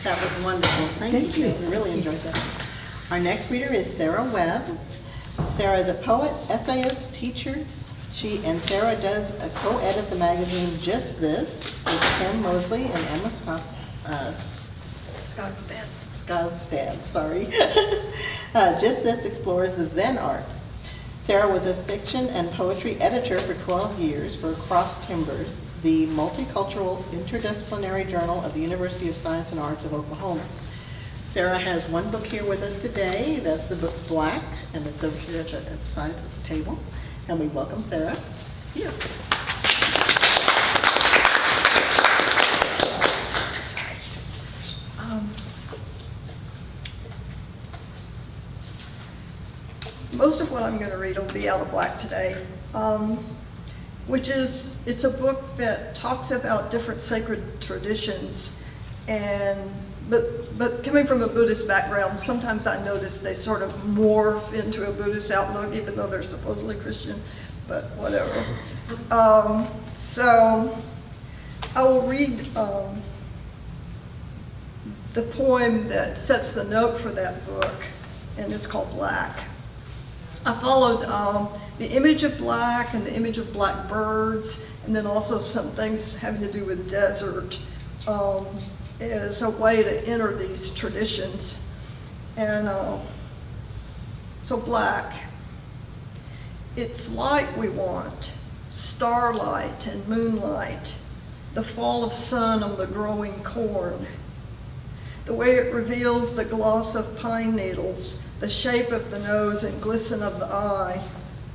That was wonderful. Thank you. We really enjoyed that. Our next reader is Sarah Webb. Sarah is a poet, essayist, teacher. Sarah does co-edit the magazine Just This with Kim Mosley and Emma Skogstad, sorry. Just This explores the Zen arts. Sarah was a fiction and poetry editor for 12 years for Cross Timbers, the multicultural interdisciplinary journal of the University of Science and Arts of Oklahoma. Sarah has one book here with us today. That's the book Black, and it's over here at the side of the table. And we welcome Sarah here. Most of what I'm going to read will be out of Black today, it's a book that talks about different sacred traditions, but coming from a Buddhist background, sometimes I notice they sort of morph into a Buddhist outlook, even though they're supposedly Christian, but whatever. So I will read the poem that sets the note for that book, and it's called Black. I followed the image of black and the image of black birds, and then also some things having to do with desert as a way to enter these traditions. And so black, it's light we want, starlight and moonlight, the fall of sun on the growing corn, the way it reveals the gloss of pine needles, the shape of the nose and glisten of the eye,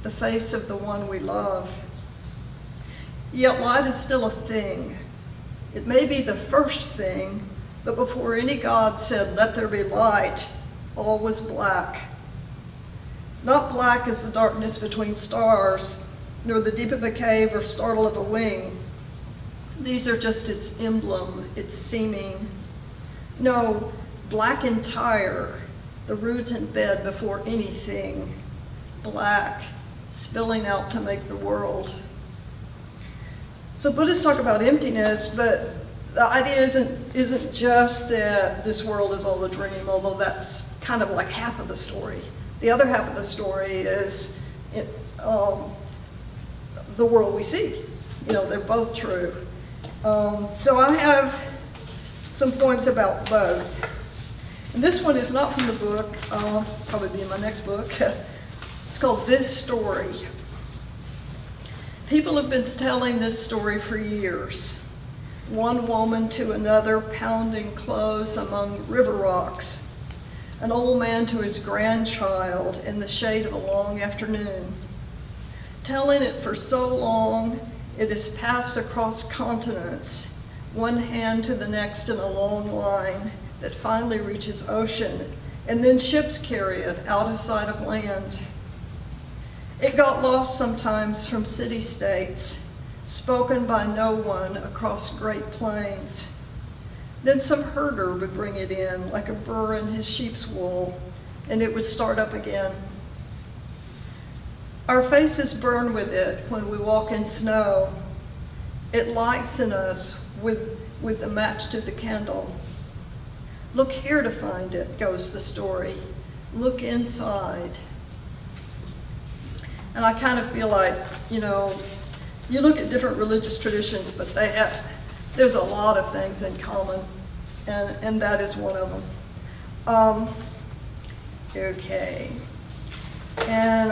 the face of the one we love. Yet light is still a thing. It may be the first thing, but before any god said, "Let there be light," all was black. Not black as the darkness between stars, nor the deep of a cave or startle of a wing. These are just its emblem, its seeming. No, black entire, the root and bed before anything, black, spilling out to make the world. So Buddhists talk about emptiness, but the idea isn't just that this world is all a dream, although that's kind of like half of the story. The other half of the story is the world we see. You know, they're both true. So I have some poems about both. And this one is not from the book, probably be in my next book. It's called This Story. People have been telling this story for years. One woman to another pounding clothes among river rocks. An old man to his grandchild in the shade of a long afternoon. Telling it for so long, it has passed across continents, one hand to the next in a long line that finally reaches ocean, and then ships carry it out of sight of land. It got lost sometimes from city-states, spoken by no one across great plains. Then some herder would bring it in like a burr in his sheep's wool, and it would start up again. Our faces burn with it when we walk in snow. It lights in us with the match to the candle. Look here to find it, goes the story. Look inside. And I kind of feel like, you look at different religious traditions, but there's a lot of things in common, and that is one of them. Okay. And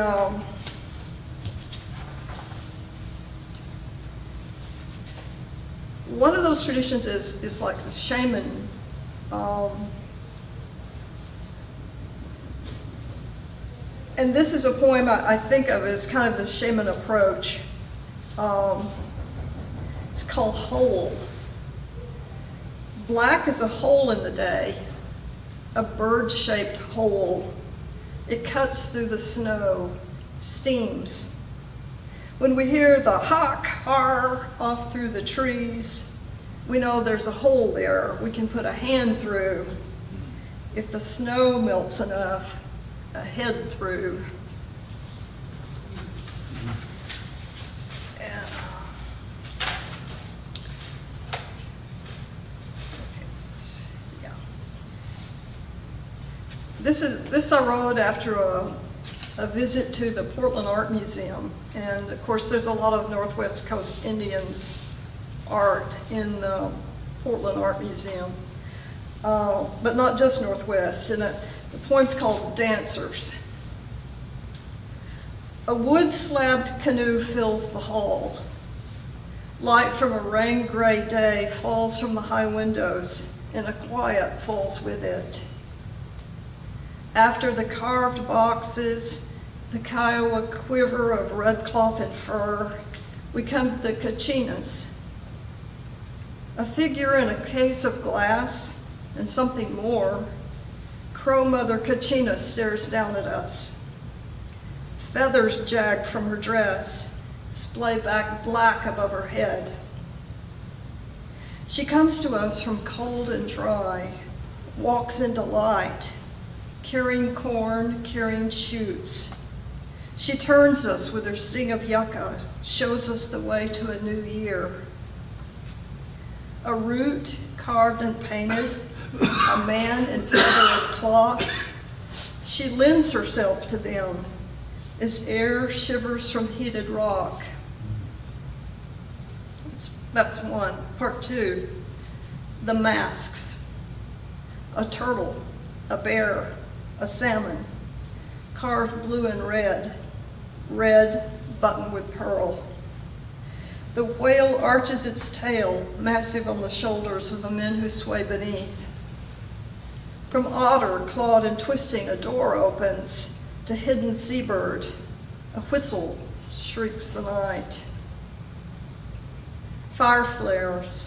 one of those traditions is like the shaman. And this is a poem I think of as kind of the shaman approach. It's called Hole. Black is a hole in the day, a bird-shaped hole. It cuts through the snow, steams. When we hear the hawk, har, off through the trees, we know there's a hole there we can put a hand through. If the snow melts enough, a head through. And, yeah. This I wrote after a visit to the Portland Art Museum. And of course, there's a lot of Northwest Coast Indians art in the Portland Art Museum. But not just Northwest. And the poem's called Dancers. A wood-slabbed canoe fills the hall. Light from a rain-gray day falls from the high windows, and a quiet falls with it. After the carved boxes, the Kiowa quiver of red cloth and fur, we come to the Kachinas. A figure in a case of glass and something more. Crow Mother Kachina stares down at us. Feathers jag from her dress, splay back black above her head. She comes to us from cold and dry, walks into light, carrying corn, carrying shoots. She turns us with her sting of yucca, shows us the way to a new year. A root carved and painted, a man in feathered cloth. She lends herself to them as air shivers from heated rock. That's one. Part two, the masks. A turtle, a bear, a salmon, carved blue and red, red buttoned with pearl. The whale arches its tail, massive on the shoulders of the men who sway beneath. From otter, clawed and twisting, a door opens to hidden seabird. A whistle shrieks the night. Fire flares.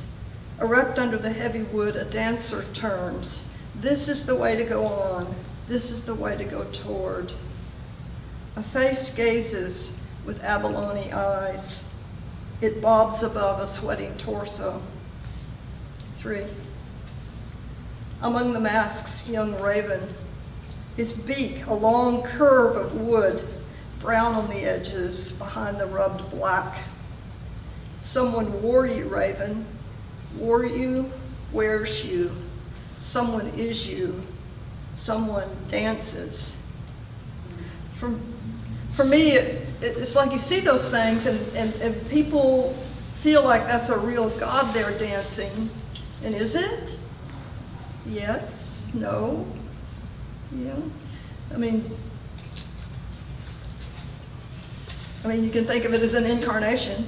Erect under the heavy wood, a dancer turns. This is the way to go on. This is the way to go toward. A face gazes with abalone eyes. It bobs above a sweating torso. 3. Among the masks, young raven. His beak, a long curve of wood, brown on the edges, behind the rubbed black. Someone wore you, raven. Wore you, wears you. Someone is you. Someone dances. For me, it's like you see those things and people feel like that's a real God there dancing. And is it? Yes, no, yeah. I mean, you can think of it as an incarnation.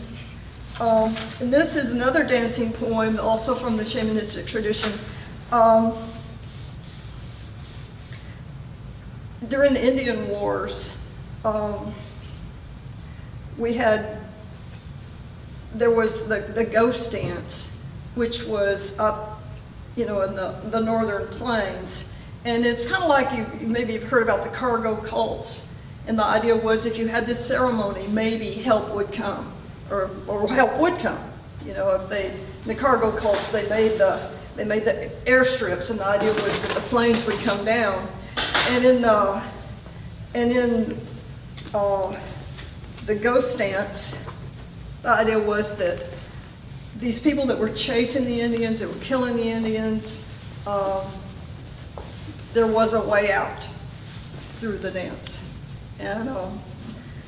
And this is another dancing poem, also from the shamanistic tradition. During the Indian Wars, there was the ghost dance, which was up, in the northern plains. And it's kind of like maybe you've heard about the cargo cults. And the idea was if you had this ceremony, maybe help would come, or help would come. If the cargo cults, they made the airstrips, and the idea was that the planes would come down. And in the ghost dance, the idea was that these people that were chasing the Indians, that were killing the Indians, there was a way out through the dance. And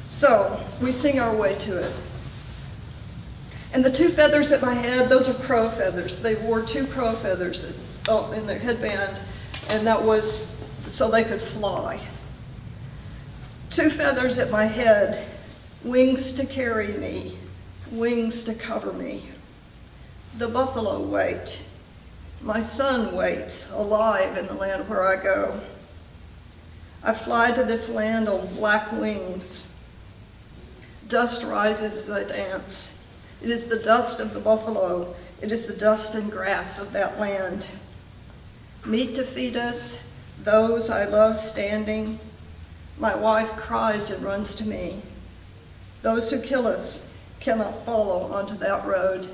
so we sing our way to it. And the 2 feathers at my head, those are crow feathers. They wore 2 crow feathers in their headband, and that was so they could fly. 2 feathers at my head, wings to carry me, wings to cover me. The buffalo wait. My son waits, alive in the land where I go. I fly to this land on black wings. Dust rises as I dance. It is the dust of the buffalo. It is the dust and grass of that land. Meat to feed us, those I love standing. My wife cries and runs to me. Those who kill us cannot follow onto that road.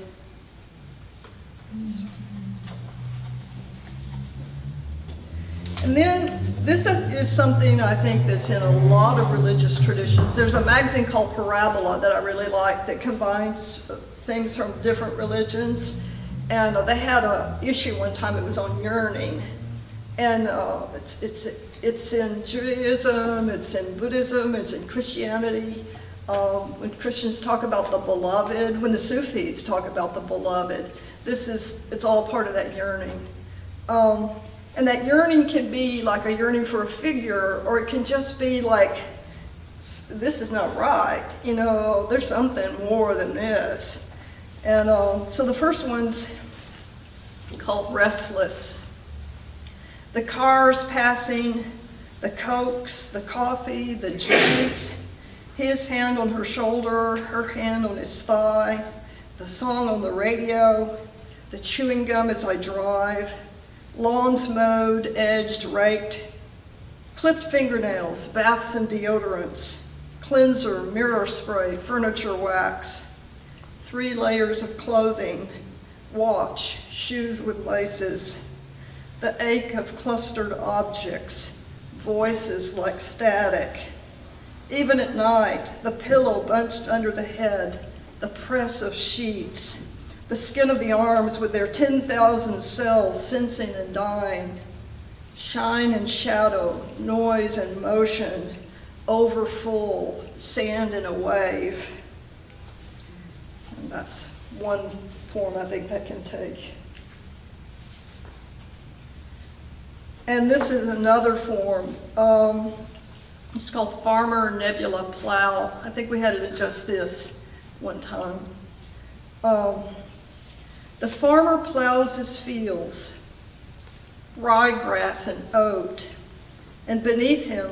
And then this is something I think that's in a lot of religious traditions. There's a magazine called Parabola that I really like that combines things from different religions. And they had an issue one time, it was on yearning. And It's in Judaism, it's in Buddhism, it's in Christianity. When Christians talk about the beloved, when the Sufis talk about the beloved, it's all part of that yearning. And that yearning can be like a yearning for a figure, or it can just be like, this is not right, there's something more than this. And so the first one's called Restless. The cars passing, the Cokes, the coffee, the juice, his hand on her shoulder, her hand on his thigh, the song on the radio, the chewing gum as I drive, lawns mowed, edged, raked, clipped fingernails, baths and deodorants, cleanser, mirror spray, furniture wax, 3 layers of clothing, watch, shoes with laces, the ache of clustered objects, voices like static. Even at night, the pillow bunched under the head, the press of sheets, the skin of the arms with their 10,000 cells sensing and dying, shine and shadow, noise and motion, overfull, sand in a wave. And that's one form I think that can take. And this is another form. It's called Farmer Nebula Plow. I think we had it in just this one time. The farmer plows his fields, ryegrass and oat, and beneath him,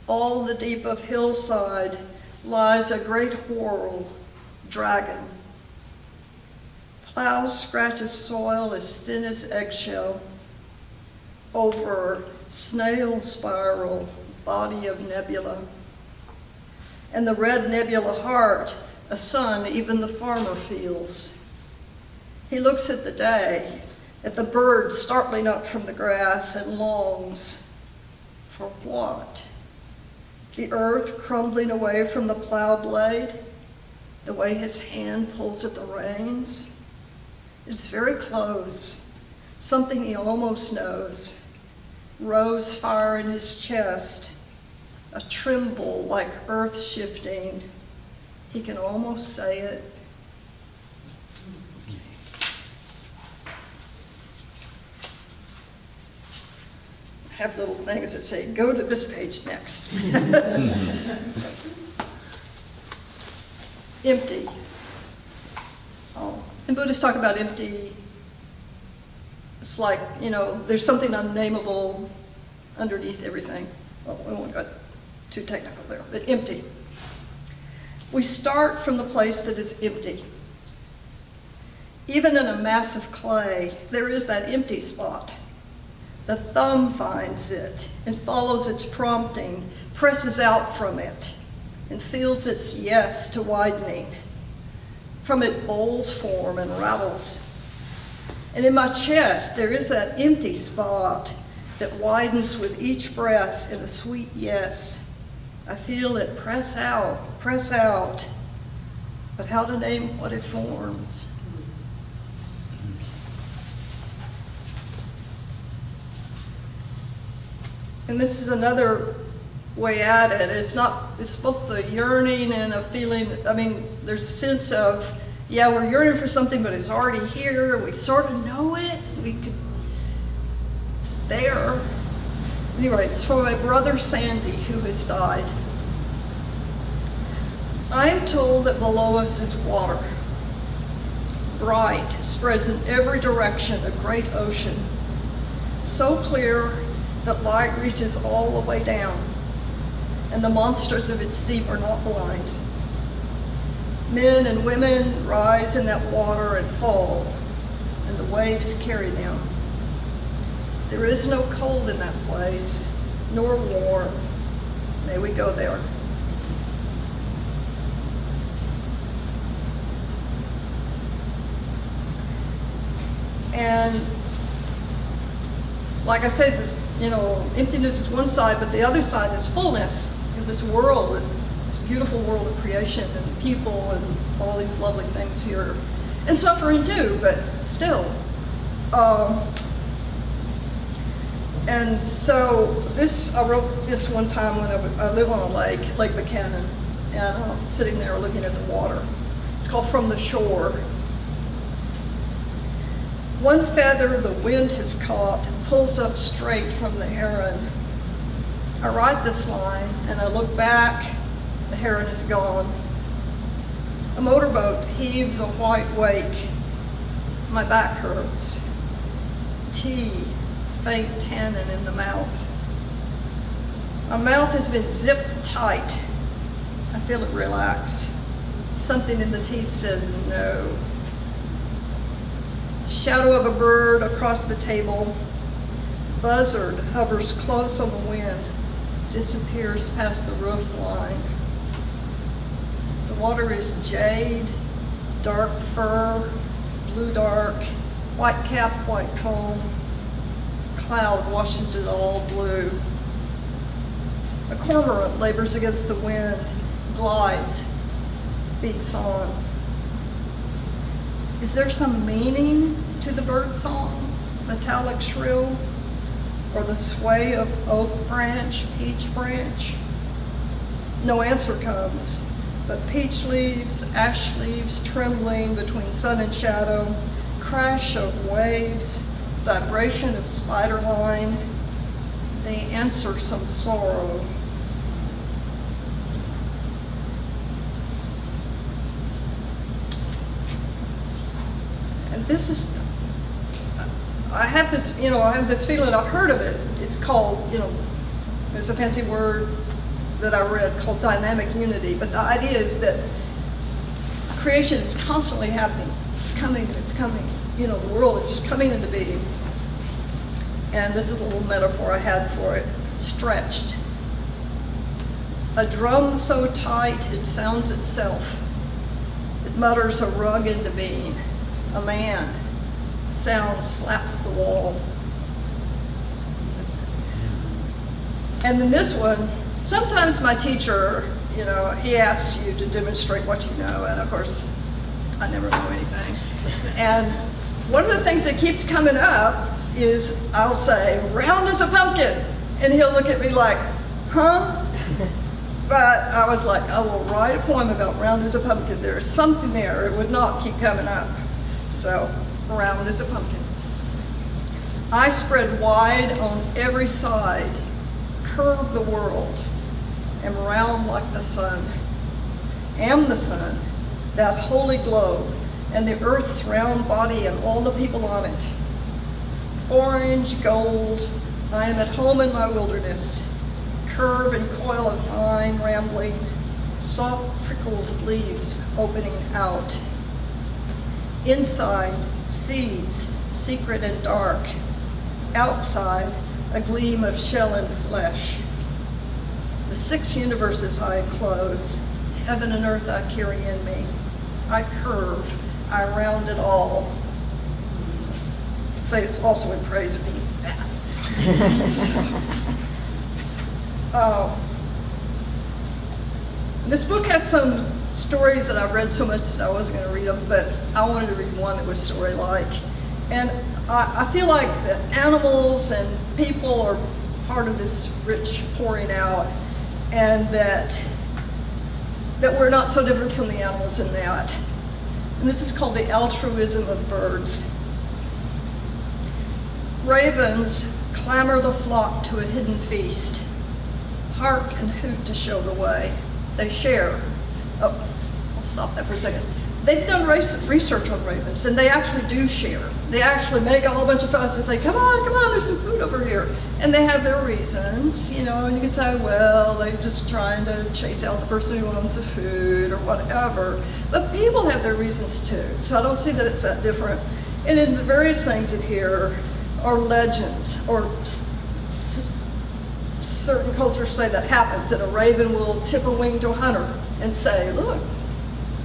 all the deep of hillside, lies a great whorl, dragon. Plow scratches soil as thin as eggshell, over snail spiral, body of nebula. And the red nebula heart, a sun even the farmer feels. He looks at the day, at the birds startling up from the grass, and longs for what? The earth crumbling away from the plow blade, the way his hand pulls at the reins. It's very close, something he almost knows. Rose fire in his chest, a tremble like earth shifting. He can almost say it. I have little things that say, go to this page next. Empty. And Buddhists talk about empty. It's like, there's something unnameable underneath everything. Well, we won't get too technical there, but empty. We start from the place that is empty. Even in a mass of clay, there is that empty spot. The thumb finds it and follows its prompting, presses out from it, and feels its yes to widening. From it bowls form and rattles. And in my chest, there is that empty spot that widens with each breath in a sweet yes. I feel it press out, but how to name what it forms? And this is another way at it. It's both the yearning and a feeling, there's a sense of, we're yearning for something, but it's already here. We sort of know it. It's there. Anyway, it's for my brother Sandy, who has died. I am told that below us is water. Bright, spreads in every direction, a great ocean. So clear that light reaches all the way down, and the monsters of its deep are not blind. Men and women rise in that water and fall, and the waves carry them. There is no cold in that place, nor warm. May we go there. And like I said, this, emptiness is one side, but the other side is fullness in this world, this beautiful world of creation and people and all these lovely things here. And suffering too, but still. And so I wrote this one time when I live on a lake, Lake Buchanan, and I'm sitting there looking at the water. It's called From the Shore. One feather the wind has caught pulls up straight from the heron. I write this line and I look back, the heron is gone. A motorboat heaves a white wake. My back hurts. Tea, faint tannin in the mouth. My mouth has been zipped tight. I feel it relax. Something in the teeth says no. Shadow of a bird across the table. Buzzard hovers close on the wind, disappears past the roof line. The water is jade, dark fur, blue dark, white cap, white foam. Cloud washes it all blue. A cormorant labors against the wind, glides, beats on. Is there some meaning to the bird song, metallic shrill, or the sway of oak branch, peach branch? No answer comes, but peach leaves, ash leaves trembling between sun and shadow, crash of waves, vibration of spider line, they answer some sorrow. And this is, I have this feeling, I've heard of it. It's called, it's a fancy word that I read called dynamic unity. But the idea is that creation is constantly happening. It's coming. The world is just coming into being. And this is a little metaphor I had for it. Stretched. A drum so tight it sounds itself. It mutters a rug into being. A man. Sound slaps the wall. And then this one, sometimes my teacher, he asks you to demonstrate what you know, and of course, I never know anything. And one of the things that keeps coming up is I'll say, round as a pumpkin, and he'll look at me like, huh? But I was like, I will write a poem about round as a pumpkin. There's something there. It would not keep coming up. So, round as a pumpkin. I spread wide on every side, curve the world, am round like the sun. Am the sun, that holy globe, and the earth's round body and all the people on it. Orange, gold, I am at home in my wilderness. Curve and coil of vine rambling, soft prickled leaves opening out. Inside, seeds, secret and dark. Outside, a gleam of shell and flesh. The 6 universes I enclose, heaven and earth I carry in me. I curve, I round it all. Say it's also in praise of being fat. This book has some stories that I've read so much that I wasn't going to read them, but I wanted to read one that was story-like. And I feel like that animals and people are part of this rich pouring out, and that we're not so different from the animals in that. And this is called the altruism of birds. Ravens clamor the flock to a hidden feast, hark and hoot to show the way. They share. Oh, I'll stop that for a second. They've done research on ravens, and they actually do share. They actually make a whole bunch of fuss and say, come on, there's some food over here. And they have their reasons, and you can say, well, they're just trying to chase out the person who owns the food or whatever. But people have their reasons too, so I don't see that it's that different. And in the various things in here are legends, or certain cultures say that happens, that a raven will tip a wing to a hunter and say, look,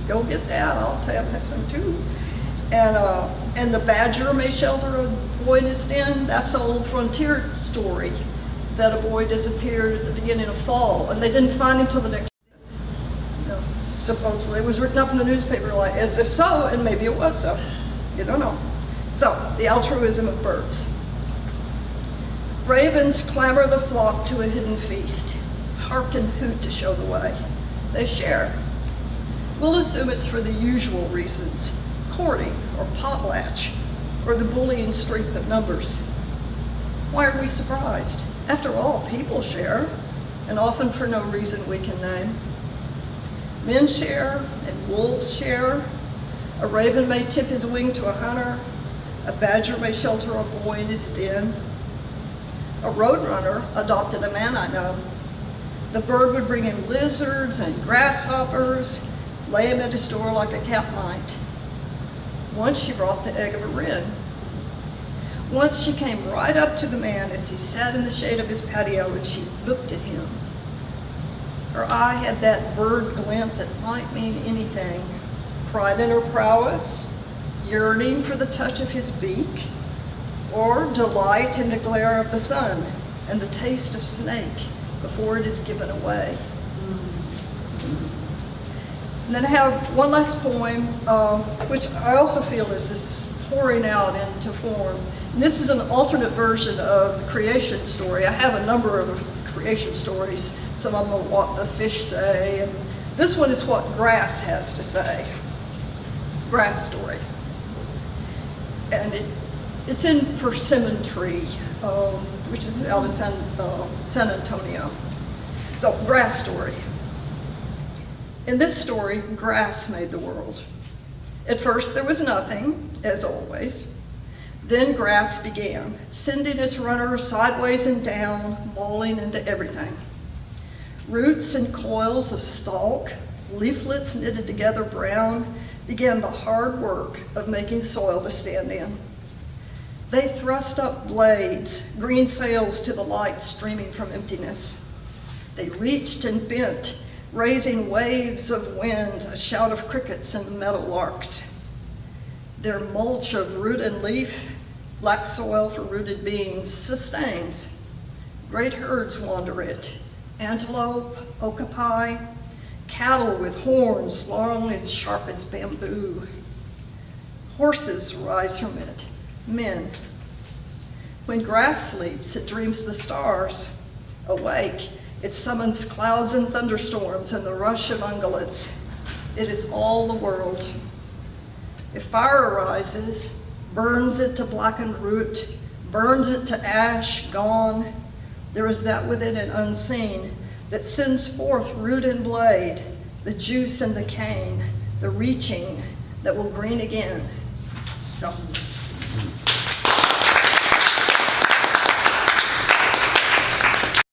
go get that, I'll have some too. And the badger may shelter a boy in his den. That's an old frontier story, that a boy disappeared at the beginning of fall, and they didn't find him till the next day. Supposedly it was written up in the newspaper like as if so, and maybe it was so. You don't know. So, the altruism of birds. Ravens clamor the flock to a hidden feast, hark and hoot to show the way. They share. We'll assume it's for the usual reasons, courting or potlatch, or the bullying strength of numbers. Why are we surprised? After all, people share, and often for no reason we can name. Men share, and wolves share. A raven may tip his wing to a hunter. A badger may shelter a boy in his den. A roadrunner adopted a man I know. The bird would bring him lizards and grasshoppers, lay him at his door like a cat might. Once she brought the egg of a wren. Once she came right up to the man as he sat in the shade of his patio and she looked at him. Her eye had that bird glint that might mean anything. Pride in her prowess, yearning for the touch of his beak, or delight in the glare of the sun and the taste of snake before it is given away. And then I have one last poem, which I also feel is this pouring out into form. And this is an alternate version of the creation story. I have a number of creation stories. Some of them are what the fish say, and this one is what grass has to say. Grass story. And it's in Persimmon Tree, which is out of San Antonio. So, grass story. In this story, grass made the world. At first, there was nothing, as always. Then grass began, sending its runners sideways and down, mauling into everything. Roots and coils of stalk, leaflets knitted together brown, began the hard work of making soil to stand in. They thrust up blades, green sails to the light streaming from emptiness. They reached and bent, raising waves of wind, a shout of crickets and meadow larks. Their mulch of root and leaf, black soil for rooted beings, sustains. Great herds wander it, antelope, okapi, cattle with horns long and sharp as bamboo. Horses rise from it, men. When grass sleeps, it dreams the stars. Awake, it summons clouds and thunderstorms and the rush of ungulates. It is all the world. If fire arises, burns it to blackened root, burns it to ash, gone, there is that within it unseen that sends forth root and blade, the juice and the cane, the reaching that will green again. So.